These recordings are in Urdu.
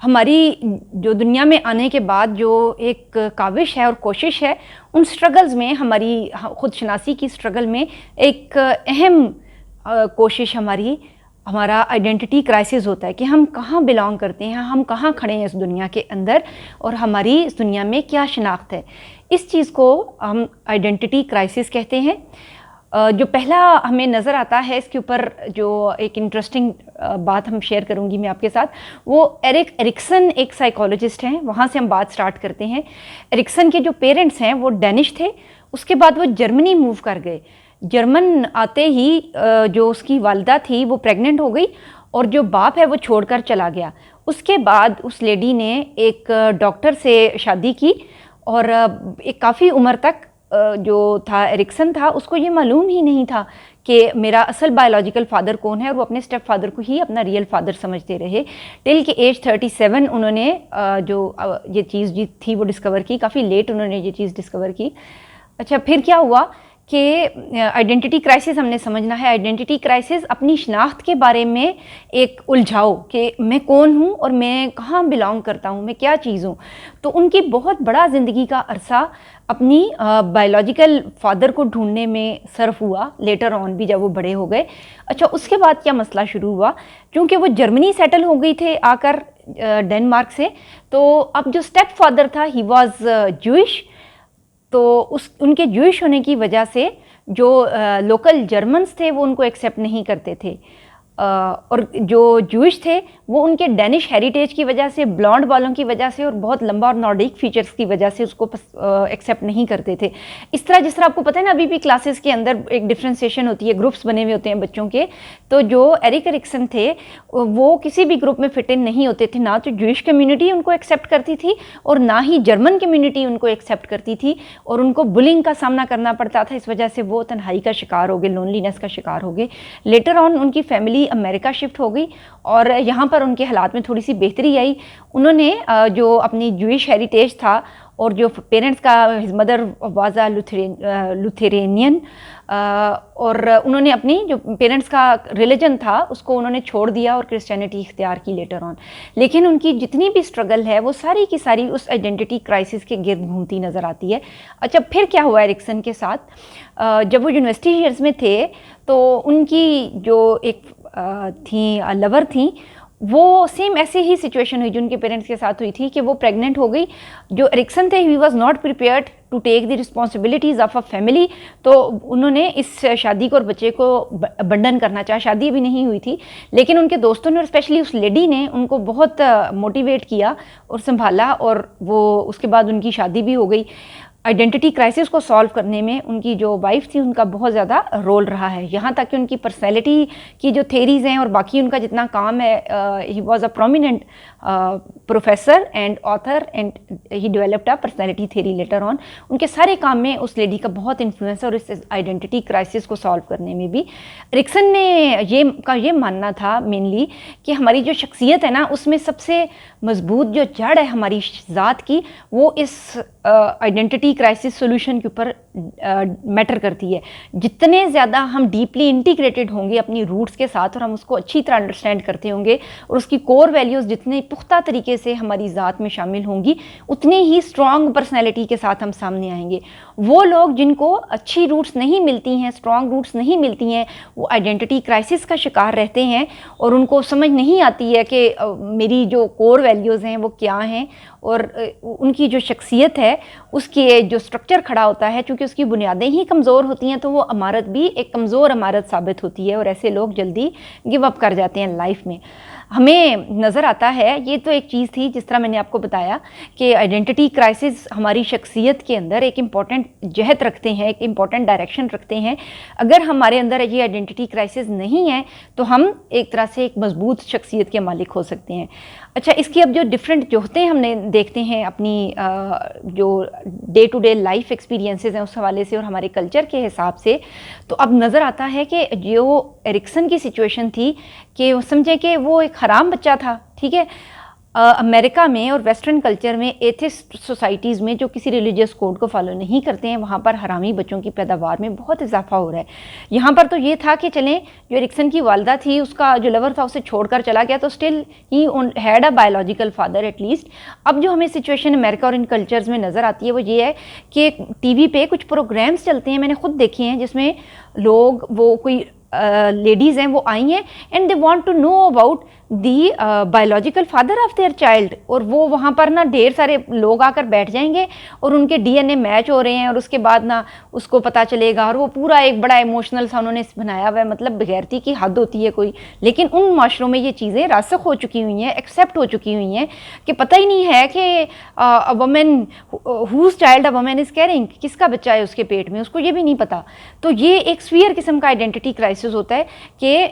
ہماری جو دنیا میں آنے کے بعد جو ایک کاوش ہے اور کوشش ہے، ان سٹرگلز میں ہماری خود شناسی کی سٹرگل میں ایک اہم کوشش ہمارا آئیڈینٹی کرائسس ہوتا ہے کہ ہم کہاں بلانگ کرتے ہیں، ہم کہاں کھڑے ہیں اس دنیا کے اندر، اور ہماری اس دنیا میں کیا شناخت ہے۔ اس چیز کو ہم آئیڈینٹی کرائسس کہتے ہیں۔ جو پہلا ہمیں نظر آتا ہے، اس کے اوپر جو ایک انٹرسٹنگ بات ہم شیئر کروں گی میں آپ کے ساتھ، وہ ایرکسن ایک سائیکالوجسٹ ہیں، وہاں سے ہم بات سٹارٹ کرتے ہیں۔ ایرکسن کے جو پیرنٹس ہیں وہ ڈینش تھے، اس کے بعد وہ جرمنی موو کر گئے۔ جرمن آتے ہی جو اس کی والدہ تھی وہ پریگننٹ ہو گئی، اور جو باپ ہے وہ چھوڑ کر چلا گیا۔ اس کے بعد اس لیڈی نے ایک ڈاکٹر سے شادی کی، اور ایک کافی عمر تک جو تھا ایرکسن تھا، اس کو یہ معلوم ہی نہیں تھا کہ میرا اصل بایولوجیکل فادر کون ہے، اور وہ اپنے اسٹیپ فادر کو ہی اپنا ریئل فادر سمجھتے رہے ٹل کہ ایج 37 انہوں نے جو یہ چیز تھی وہ ڈسکور کی۔ کافی لیٹ انہوں نے یہ چیز ڈسکور کی۔ اچھا، پھر کیا ہوا کہ آئیڈینٹی کرائسس ہم نے سمجھنا ہے۔ آئیڈینٹی کرائسس اپنی شناخت کے بارے میں ایک الجھاؤ کہ میں کون ہوں اور میں کہاں بلانگ کرتا ہوں، میں کیا چیز ہوں۔ تو ان کی بہت بڑا زندگی کا عرصہ اپنی بایولوجیکل فادر کو ڈھونڈنے میں صرف ہوا، لیٹر آن بھی جب وہ بڑے ہو گئے۔ اچھا، اس کے بعد کیا مسئلہ شروع ہوا، کیونکہ وہ جرمنی سیٹل ہو گئی تھے آ کر ڈنمارک سے، تو اب جو اسٹیپ فادر تھا ہی واز جوئش، تو ان کے جوئش ہونے کی وجہ سے جو لوکل جرمنس تھے وہ ان کو ایکسیپٹ نہیں کرتے تھے، اور جو جوئش تھے وہ ان کے ڈینش ہیریٹیج کی وجہ سے، بلانڈ بالوں کی وجہ سے، اور بہت لمبا اور نارڈک فیچرز کی وجہ سے اس کو ایکسیپٹ نہیں کرتے تھے۔ اس طرح جس طرح آپ کو پتہ ہے نا، ابھی بھی کلاسز کے اندر ایک ڈفرینسیشن ہوتی ہے، گروپس بنے ہوئے ہوتے ہیں بچوں کے، تو جو ایرکسن تھے وہ کسی بھی گروپ میں فٹ ان نہیں ہوتے تھے، نہ تو جوئش کمیونٹی ان کو ایکسیپٹ کرتی تھی اور نہ ہی جرمن کمیونٹی ان کو ایکسیپٹ کرتی تھی، اور ان کو بلنگ کا سامنا کرنا پڑتا تھا۔ اس وجہ سے وہ تنہائی کا شکار ہو گئے، لونلینس کا شکار ہو گئے۔ لیٹر آن ان کی فیملی امریکہ شفٹ ہو گئی، اور یہاں پر ان کے حالات میں تھوڑی سی بہتری آئی۔ انہوں نے جو اپنی جوئش ہیریٹیج تھا، اور جو پیرنٹس کا ہز مدر واز لوتھرینین، اور انہوں نے اپنی جو پیرنٹس کا ریلیجن تھا اس کو انہوں نے چھوڑ دیا اور کرسچینٹی اختیار کی لیٹر آن۔ لیکن ان کی جتنی بھی اسٹرگل ہے وہ ساری کی ساری اس آئیڈینٹی کرائسس کے گرد گھومتی نظر آتی ہے۔ اچھا، پھر کیا ہوا ایرکسن کے ساتھ، جب وہ یونیورسٹی ایئرز میں تھے تو ان کی جو ایک تھیں لور تھیں، وہ سیم ایسے ہی سچویشن ہوئی جو ان کے پیرنٹس کے ساتھ ہوئی تھی کہ وہ پریگننٹ ہو گئی۔ جو ایرکسن تھے he was not prepared to take the responsibilities of a family, تو انہوں نے اس شادی کو اور بچے کو ابنڈن کرنا چاہا۔ شادی ابھی نہیں ہوئی تھی، لیکن ان کے دوستوں نے اور اسپیشلی اس لیڈی نے ان کو بہت موٹیویٹ کیا اور سنبھالا، اور وہ اس کے بعد ان کی شادی بھی ہو گئی۔ آئیڈینٹی کرائسس کو سالو کرنے میں ان کی جو وائف تھی ان کا بہت زیادہ رول رہا ہے، یہاں تک کہ ان کی پرسنالٹی کی جو تھیریز ہیں اور باقی ان کا جتنا کام ہے، he was a prominent professor and author and he developed a personality theory later on. ان کے سارے کام میں اس لیڈی کا بہت انفلوئنس ہے، اور اس آئیڈینٹی کرائسس کو سالو کرنے میں بھی ایرکسن نے یہ ماننا تھا مینلی کہ ہماری جو شخصیت ہے نا، اس میں سب سے مضبوط جو جڑ ہے ہماری ذات کی، وہ اس آئیڈینٹی کرائسس سولوشن کے اوپر میٹر کرتی ہے۔ جتنے زیادہ ہم ڈیپلی انٹیگریٹڈ ہوں گے اپنی روٹس کے ساتھ، اور ہم اس کو اچھی طرح انڈرسٹینڈ کرتے ہوں گے، اور اس کی کور ویلیوز جتنے پختہ طریقے سے ہماری ذات میں شامل ہوں گی، اتنی ہی اسٹرانگ پرسنالٹی کے ساتھ ہم سامنے آئیں گے۔ وہ لوگ جن کو اچھی روٹس نہیں ملتی ہیں، اسٹرانگ روٹس نہیں ملتی ہیں، وہ آئیڈینٹی کرائسس کا شکار رہتے ہیں، اور ان کو سمجھ نہیں آتی ہے کہ میری جو کور ویلیوز ہیں وہ کیا ہیں، اور ان کی جو شخصیت ہے اس کی جو اسٹرکچر کھڑا ہوتا ہے، چونکہ اس کی بنیادیں ہی کمزور ہوتی ہیں، تو وہ عمارت بھی ایک کمزور عمارت ثابت ہوتی ہے، اور ایسے لوگ جلدی گیو اپ کر جاتے ہیں لائف میں۔ ہمیں نظر آتا ہے، یہ تو ایک چیز تھی جس طرح میں نے آپ کو بتایا کہ آئیڈینٹی کرائسس ہماری شخصیت کے اندر ایک امپورٹنٹ جہت رکھتے ہیں، ایک امپورٹنٹ ڈائریکشن رکھتے ہیں۔ اگر ہمارے اندر یہ آئیڈینٹی کرائسس نہیں ہے تو ہم ایک طرح سے ایک مضبوط شخصیت کے مالک ہو سکتے ہیں۔ اچھا، اس کی اب جو ڈفرینٹ جوہتیں ہم نے دیکھتے ہیں اپنی جو day to day life experiences ہیں اس حوالے سے اور ہمارے کلچر کے حساب سے، تو اب نظر آتا ہے کہ جو ایرکسن کی سچویشن تھی کہ وہ سمجھیں کہ وہ ایک حرام بچہ تھا، ٹھیک ہے، امریکہ میں اور ویسٹرن کلچر میں ایتھسٹ سوسائٹیز میں جو کسی ریلیجیس کوڈ کو فالو نہیں کرتے ہیں وہاں پر حرامی بچوں کی پیداوار میں بہت اضافہ ہو رہا ہے۔ یہاں پر تو یہ تھا کہ چلیں جو ایرکسن کی والدہ تھی اس کا جو لور تھا اسے چھوڑ کر چلا گیا تو still he had a biological father at least. اب جو ہمیں سچویشن امریکہ اور ان کلچرز میں نظر آتی ہے وہ یہ ہے کہ ٹی وی پہ کچھ پروگرامز چلتے ہیں، میں نے خود دیکھے ہیں، جس میں لوگ وہ کوئی لیڈیز ہیں وہ آئی ہیں and they want to know about the biological father of their child, اور وہ وہاں پر نا ڈھیر سارے لوگ آ کر بیٹھ جائیں گے اور ان کے ڈی این اے میچ ہو رہے ہیں اور اس کے بعد نا اس کو پتہ چلے گا، اور وہ پورا ایک بڑا ایموشنل سا انہوں نے بنایا ہوا ہے، مطلب بغیرتی کی حد ہوتی ہے کوئی، لیکن ان معاشروں میں یہ چیزیں راسخ ہو چکی ہوئی ہیں، ایکسیپٹ ہو چکی ہوئی ہیں کہ پتہ ہی نہیں ہے کہ woman whose child a woman is caring, کس کا بچہ ہے اس کے پیٹ میں، اس کو یہ بھی نہیں پتہ۔ تو یہ ایک سویئر قسم کا آئیڈینٹی کرائسس ہوتا ہے کہ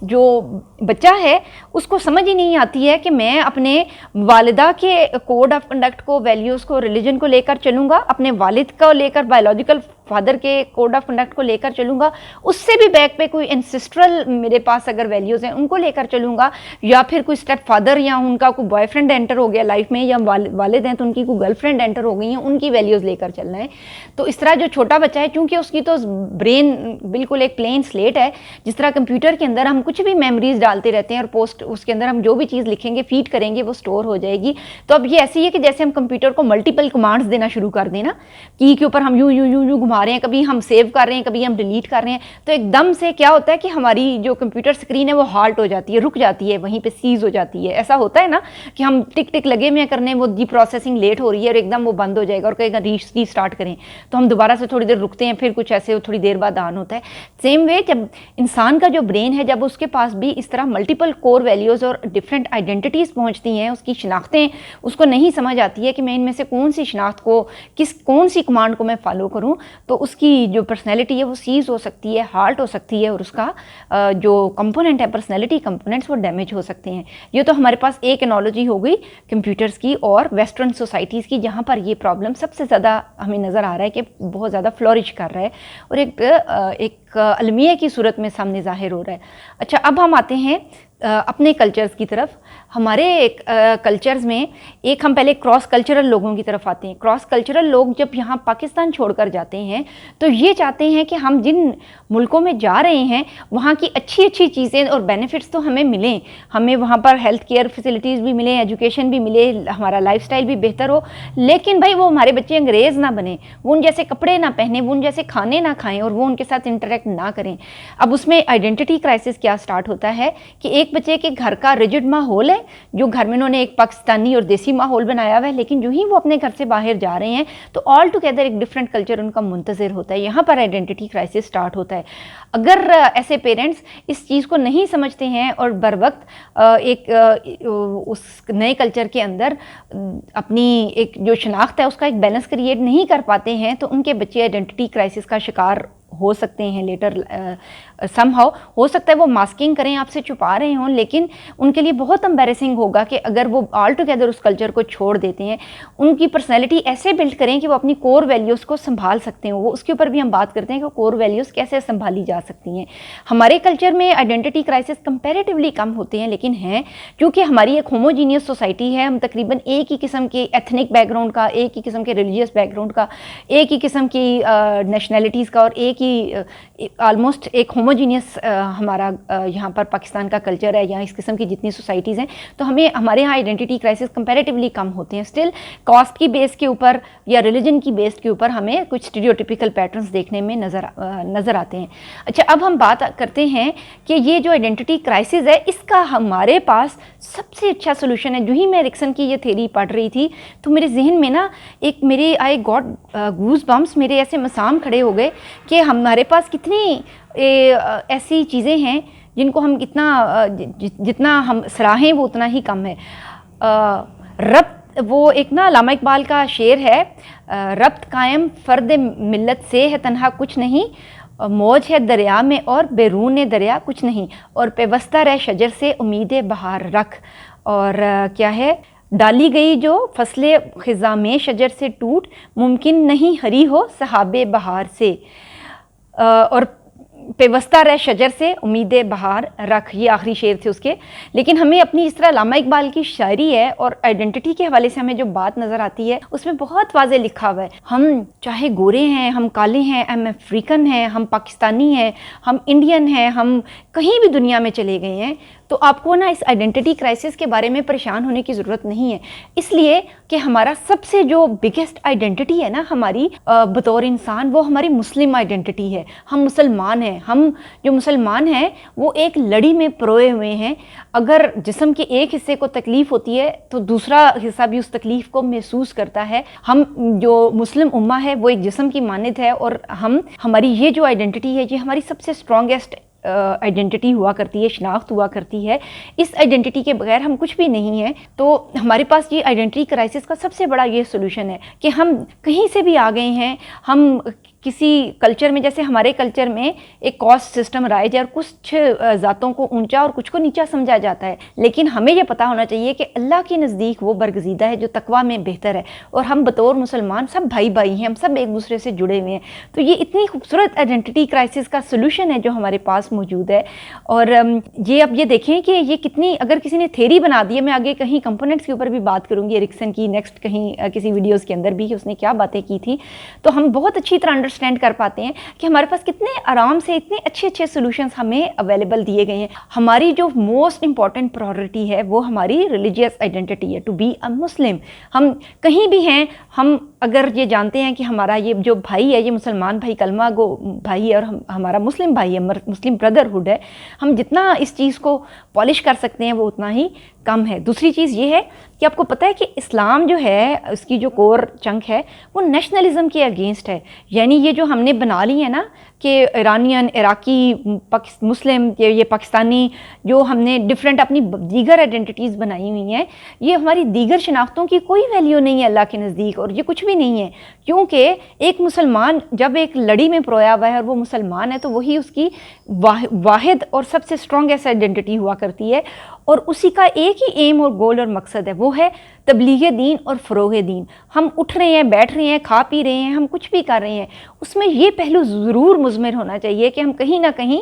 جو بچہ ہے اس کو سمجھ ہی نہیں آتی ہے کہ میں اپنے والدہ کے کوڈ آف کنڈکٹ کو، ویلیوز کو، ریلیجن کو لے کر چلوں گا، اپنے والد کو لے کر بایولوجیکل فادر کے کوڈ آف کنڈکٹ کو لے کر چلوں گا، اس سے بھی بیک پہ کوئی انسسٹرل میرے پاس اگر ویلیوز ہیں ان کو لے کر چلوں گا، یا پھر کوئی اسٹیپ فادر یا ان کا کوئی بوائے فرینڈ انٹر ہو گیا لائف میں، یا والد ہیں تو ان کی کوئی گرل فرینڈ انٹر ہو گئی ہیں، ان کی ویلیوز لے کر چلنا ہے۔ تو اس طرح جو چھوٹا بچہ ہے چونکہ اس کی تو برین بالکل ایک پلین سلیٹ ہے، جس طرح کمپیوٹر کے اندر ہم کچھ بھی میموریز ڈالتے رہتے ہیں اور پوسٹ اس کے اندر ہم جو بھی چیز لکھیں گے فیڈ کریں گے وہ اسٹور ہو جائے گی۔ تو اب یہ ایسی ہے کہ جیسے ہم کمپیوٹر کو ملٹیپل کمانڈز دینا شروع کر دیں نا، کی کے اوپر ہم یوں یوں یوں یوں گھما رہے ہیں، کبھی ہم سیو کر رہے ہیں، کبھی ہم ڈیلیٹ کر رہے ہیں، تو ایک دم سے کیا ہوتا ہے کہ ہماری جو کمپیوٹر اسکرین ہے وہ ہالٹ ہو جاتی ہے، رک جاتی ہے، وہیں پہ سیز ہو جاتی ہے۔ ایسا ہوتا ہے نا کہ ہم ٹک ٹک لگے ہوئے کرنے، وہ ڈی پروسیسنگ لیٹ ہو رہی ہے اور ایک دم وہ بند ہو جائے گا اور کہے گا ری اسٹارٹ کریں، تو ہم دوبارہ سے تھوڑی دیر رکتے ہیں، پھر کچھ ایسے تھوڑی دیر بعد آن ہوتا ہے۔ سیم وے جب انسان کا جو برین ہے جب اس کے پاس بھی اس طرح ملٹیپل کور ویلیوز اور ڈفرینٹ آئیڈینٹیٹیز پہنچتی ہیں، اس کی شناختیں اس کو نہیں سمجھ آتی ہے کہ میں ان میں سے کون سی شناخت کو کون سی کمانڈ کو میں فالو کروں، تو اس کی جو پرسنالٹی ہے وہ سیز ہو سکتی ہے، ہارٹ ہو سکتی ہے، اور اس کا جو کمپوننٹ ہے پرسنالٹی کمپوننٹس وہ ڈیمیج ہو سکتے ہیں۔ یہ تو ہمارے پاس ایک انالوجی ہو گئی کمپیوٹرز کی اور ویسٹرن سوسائٹیز کی، جہاں پر یہ پرابلم سب سے زیادہ ہمیں نظر آ رہا ہے کہ بہت زیادہ فلورش کر رہا ہے اور ایک المیہ کی صورت میں سامنے ظاہر ہو رہا ہے۔ اچھا، اب ہم آتے ہیں اپنے کلچرز کی طرف۔ ہمارے کلچرز میں ایک ہم پہلے کراس کلچرل لوگوں کی طرف آتے ہیں۔ کراس کلچرل لوگ جب یہاں پاکستان چھوڑ کر جاتے ہیں تو یہ چاہتے ہیں کہ ہم جن ملکوں میں جا رہے ہیں وہاں کی اچھی اچھی چیزیں اور بینیفٹس تو ہمیں ملیں، ہمیں وہاں پر ہیلتھ کیئر فیسلٹیز بھی ملیں، ایجوکیشن بھی ملے، ہمارا لائف سٹائل بھی بہتر ہو، لیکن بھائی وہ ہمارے بچے انگریز نہ بنیں، وہ ان جیسے کپڑے نہ پہنیں، وہ ان جیسے کھانے نہ کھائیں اور وہ ان کے ساتھ انٹریکٹ نہ کریں۔ اب اس میں آئیڈینٹی کرائسس کیا سٹارٹ ہوتا ہے کہ ایک بچے کے گھر کا ریجڈ ماحول ہے، جو گھر میں انہوں نے ایک پاکستانی اور دیسی ماحول بنایا ہوا ہے، لیکن جو ہی وہ اپنے گھر سے باہر جا رہے ہیں تو آل ٹوگیدر ایک ڈفرینٹ کلچر ان کا منتظر ہوتا ہے۔ یہاں پر آئیڈینٹی کرائسس سٹارٹ ہوتا ہے۔ اگر ایسے پیرنٹس اس چیز کو نہیں سمجھتے ہیں اور بر وقت ایک اس نئے کلچر کے اندر اپنی ایک جو شناخت ہے اس کا ایک بیلنس کریٹ نہیں کر پاتے ہیں تو ان کے بچے آئیڈینٹی کرائسس کا شکار ہو سکتے ہیں لیٹر سم ہاؤ۔ ہو سکتا ہے وہ ماسکنگ کریں، آپ سے چھپا رہے ہوں، لیکن ان کے لیے بہت امبیرسنگ ہوگا کہ اگر وہ آل ٹوگیدر اس کلچر کو چھوڑ دیتے ہیں، ان کی پرسنالٹی ایسے بلڈ کریں کہ وہ اپنی کور ویلیوز کو سنبھال سکتے ہیں۔ وہ اس کے اوپر بھی ہم بات کرتے ہیں کہ کور ویلیوز کیسے سنبھالی جا سکتی ہیں۔ ہمارے کلچر میں آئیڈینٹی کرائسس کمپیریٹیولی کم ہوتے ہیں، لیکن ہیں کیونکہ ہماری ایک ہوموجینیس سوسائٹی ہے، ہم تقریباً ایک ہی قسم کے ایتھنک بیک گراؤنڈ کا، ایک ہی قسم کے ریلیجیس بیک گراؤنڈ کا، ایک ہی قسم کی نیشنلٹیز کا اور ایک ہی آلموسٹ ایک ہوموجینیس ہمارا یہاں پر پاکستان کا کلچر ہے، یا اس قسم کی جتنی سوسائٹیز ہیں، تو ہمارے یہاں آئیڈینٹی کرائسس کمپیریٹیولی کم ہوتے ہیں۔ اسٹل کاسٹ کی بیس کے اوپر یا ریلیجن کی بیس کے اوپر ہمیں کچھ اسٹیریوٹیپیکل پیٹرنز دیکھنے میں نظر آتے ہیں۔ اچھا، اب ہم بات کرتے ہیں کہ یہ جو آئیڈینٹی کرائسس ہے اس کا ہمارے پاس سب سے اچھا سولوشن ہے۔ جو ہی میں ایرکسن کی یہ تھیوری پڑھ رہی تھی تو میرے ذہن میں نا ایک میرے آئی گاٹ گوز بمپس، میرے ایسے مسام کھڑے ہو گئے کہ ہمارے پاس کتنی ایسی چیزیں ہیں جن کو ہم جتنا ہم سراہیں وہ اتنا ہی کم ہے۔ ربط، وہ ایک نا علامہ اقبال کا شعر ہے، ربط قائم فرد ملت سے ہے تنہا کچھ نہیں، موج ہے دریا میں اور بیرون دریا کچھ نہیں، اور پیوستہ رہ شجر سے امید بہار رکھ۔ اور کیا ہے، ڈالی گئی جو فصل خزاں میں شجر سے ٹوٹ، ممکن نہیں ہری ہو سحاب بہار سے۔ اور پیوستہ رہ شجر سے امید بہار رکھ، یہ آخری شعر تھے اس کے. لیکن ہمیں اپنی اس طرح علامہ اقبال کی شاعری ہے اور آئیڈینٹی کے حوالے سے ہمیں جو بات نظر آتی ہے اس میں بہت واضح لکھا ہوا ہے. ہم چاہے گورے ہیں، ہم کالے ہیں، ہم افریقن ہیں، ہم پاکستانی ہیں، ہم انڈین ہیں، ہم کہیں بھی دنیا میں چلے گئے ہیں، تو آپ کو نا اس آئیڈینٹی کرائسس کے بارے میں پریشان ہونے کی ضرورت نہیں ہے. اس لیے کہ ہمارا سب سے جو بگیسٹ آئیڈینٹی ہے نا ہماری بطور انسان، وہ ہماری مسلم آئیڈینٹی ہے. ہم مسلمان ہیں. ہم جو مسلمان ہیں وہ ایک لڑی میں پروئے ہوئے ہیں. اگر جسم کے ایک حصے کو تکلیف ہوتی ہے تو دوسرا حصہ بھی اس تکلیف کو محسوس کرتا ہے. ہم جو مسلم امہ ہے وہ ایک جسم کی مانند ہے، اور ہماری یہ جو آئیڈینٹی ہے یہ ہماری سب سے اسٹرانگیسٹ آئیڈینٹی ہوا کرتی ہے، شناخت ہوا کرتی ہے. اس آئیڈینٹی کے بغیر ہم کچھ بھی نہیں ہیں. تو ہمارے پاس یہ آئیڈینٹی کرائسس کا سب سے بڑا یہ سولوشن ہے کہ ہم کہیں سے بھی آ گئے ہیں. ہم کسی کلچر میں، جیسے ہمارے کلچر میں ایک کاسٹ سسٹم رائج ہے اور کچھ ذاتوں کو اونچا اور کچھ کو نیچا سمجھا جاتا ہے، لیکن ہمیں یہ پتہ ہونا چاہیے کہ اللہ کے نزدیک وہ برگزیدہ ہے جو تقویٰ میں بہتر ہے. اور ہم بطور مسلمان سب بھائی بھائی ہیں، ہم سب ایک دوسرے سے جڑے ہوئے ہیں. تو یہ اتنی خوبصورت آئیڈینٹی کرائسس کا سولوشن ہے جو ہمارے پاس موجود ہے. اور یہ اب یہ دیکھیں کہ یہ کتنی، اگر کسی نے تھیری بنا دی ہے، میں آگے کہیں کمپوننٹس کے اوپر بھی بات کروں گی ایرکسن کی نیکسٹ کہیں کسی ویڈیوز کے اندر بھی، کہ اس نے کیا باتیں کی تھی، تو ہم بہت اچھی طرح انڈرسٹینڈ کر پاتے ہیں کہ ہمارے پاس کتنے آرام سے اتنے اچھے اچھے سولوشنز ہمیں اویلیبل دیے گئے ہیں. ہماری جو موسٹ امپورٹنٹ پرائورٹی ہے وہ ہماری ریلیجیس آئیڈینٹی ہے، ٹو بی اے مسلم. ہم کہیں بھی ہیں، ہم اگر یہ جانتے ہیں کہ ہمارا یہ جو بھائی ہے یہ مسلمان بھائی، کلمہ گو بھائی ہے، اور ہمارا مسلم بھائی ہے، مسلم بردرہڈ ہے، ہم جتنا اس چیز کو پالش کر سکتے ہیں وہ اتنا ہی کم ہے. دوسری چیز یہ ہے کہ آپ کو پتہ ہے کہ اسلام جو ہے اس کی جو کور چنک ہے وہ نیشنلزم کے اگینسٹ ہے. یعنی یہ جو ہم نے بنا لی ہے نا کہ ایرانین، عراقی، مسلم، یہ پاکستانی، جو ہم نے ڈفرینٹ اپنی دیگر آئیڈینٹیز بنائی ہوئی ہیں، یہ ہماری دیگر شناختوں کی کوئی ویلیو نہیں ہے اللہ کے نزدیک، اور یہ کچھ بھی نہیں ہے. کیونکہ ایک مسلمان جب ایک لڑی میں پرویا ہوا ہے اور وہ مسلمان ہے تو وہی اس کی واحد اور سب سے اسٹرانگیسٹ آئیڈینٹی ہوا کرتی ہے. اور اسی کا ایک ہی ایم اور گول اور مقصد ہے، وہ ہے تبلیغ دین اور فروغ دین. ہم اٹھ رہے ہیں، بیٹھ رہے ہیں، کھا پی رہے ہیں، ہم کچھ بھی کر رہے ہیں، اس میں یہ پہلو ضرور مضمر ہونا چاہیے کہ ہم کہیں نہ کہیں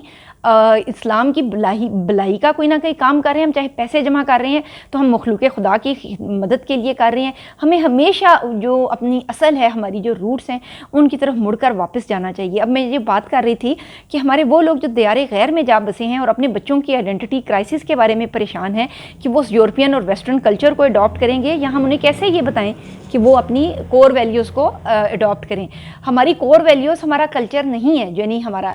اسلام کی بلائی کا کوئی نہ کوئی کام کر رہے ہیں. ہم چاہے پیسے جمع کر رہے ہیں تو ہم مخلوق خدا کی مدد کے لیے کر رہے ہیں. ہمیں ہمیشہ جو اپنی اصل ہے، ہماری جو روٹس ہیں، ان کی طرف مڑ کر واپس جانا چاہیے. اب میں یہ بات کر رہی تھی کہ ہمارے وہ لوگ جو دیار غیر میں جا بسے ہیں اور اپنے بچوں کی آئیڈینٹی کرائسس کے بارے میں پریشان ہیں کہ وہ یورپین اور ویسٹرن کلچر کو اڈاپٹ کریں گے، یا ہم انہیں کیسے یہ بتائیں کہ وہ اپنی کور ویلیوز کو اڈاپٹ کریں. ہماری کور ویلیوز ہمارا کلچر نہیں ہے، یعنی ہمارا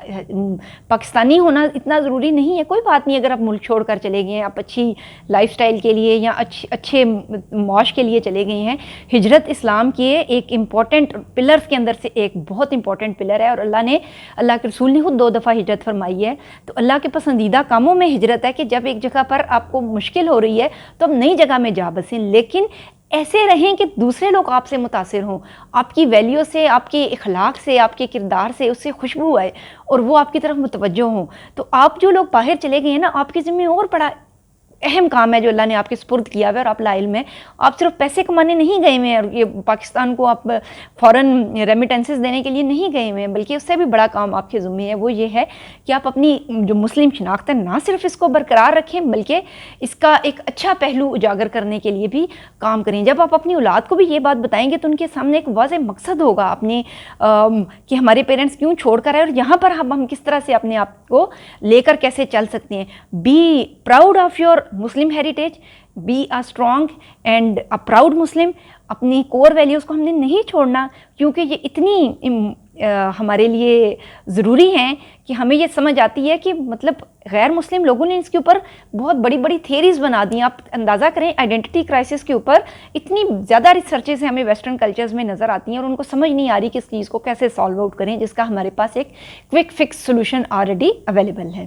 پاکستانی ہونا اتنا ضروری نہیں ہے. کوئی بات نہیں اگر آپ ملک چھوڑ کر چلے گئے ہیں، آپ اچھی لائف سٹائل کے لیے یا اچھے معاش کے لیے چلے گئے ہیں. ہجرت اسلام کے ایک امپورٹنٹ پلرز کے اندر سے ایک بہت امپورٹنٹ پلر ہے، اور اللہ کے رسول نے خود 2 دفعہ ہجرت فرمائی ہے. تو اللہ کے پسندیدہ کاموں میں ہجرت ہے کہ جب ایک جگہ پر آپ کو مشکل ہو رہی ہے تو آپ نئی جگہ میں جا بسیں، لیکن ایسے رہیں کہ دوسرے لوگ آپ سے متاثر ہوں، آپ کی ویلیو سے، آپ کے اخلاق سے، آپ کے کردار سے، اس سے خوشبو آئے اور وہ آپ کی طرف متوجہ ہوں. تو آپ جو لوگ باہر چلے گئے ہیں نا، آپ کے ذمہ اور بڑا اہم کام ہے جو اللہ نے آپ کے سپرد کیا ہوا ہے، اور آپ لاعلم ہیں. آپ صرف پیسے کمانے نہیں گئے ہوئے ہیں، اور یہ پاکستان کو آپ فوراً ریمیٹنسز دینے کے لیے نہیں گئے ہوئے ہیں، بلکہ اس سے بھی بڑا کام آپ کے ذمہ ہے. وہ یہ ہے کہ آپ اپنی جو مسلم شناخت ہے نہ صرف اس کو برقرار رکھیں بلکہ اس کا ایک اچھا پہلو اجاگر کرنے کے لیے بھی کام کریں. جب آپ اپنی اولاد کو بھی یہ بات بتائیں گے تو ان کے سامنے ایک واضح مقصد ہوگا اپنے کہ ہمارے پیرنٹس کیوں چھوڑ کر آئے اور یہاں پر ہم کس طرح سے اپنے آپ کو لے کر کیسے چل سکتے ہیں. Be proud of your Muslim heritage, be a strong and a proud Muslim. اپنی کور ویلیوز کو ہم نے نہیں چھوڑنا، کیونکہ یہ اتنی ہمارے لیے ضروری ہیں کہ ہمیں یہ سمجھ آتی ہے کہ مطلب غیر مسلم لوگوں نے اس کے اوپر بہت بڑی بڑی تھیریز بنا دی. آپ اندازہ کریں آئیڈینٹی کرائسس کے اوپر اتنی زیادہ ریسرچز ہمیں ویسٹرن کلچرز میں نظر آتی ہیں، اور ان کو سمجھ نہیں آ رہی کہ اس چیز کو کیسے سالو آؤٹ کریں، جس کا ہمارے پاس ایک quick fix solution already available ہے.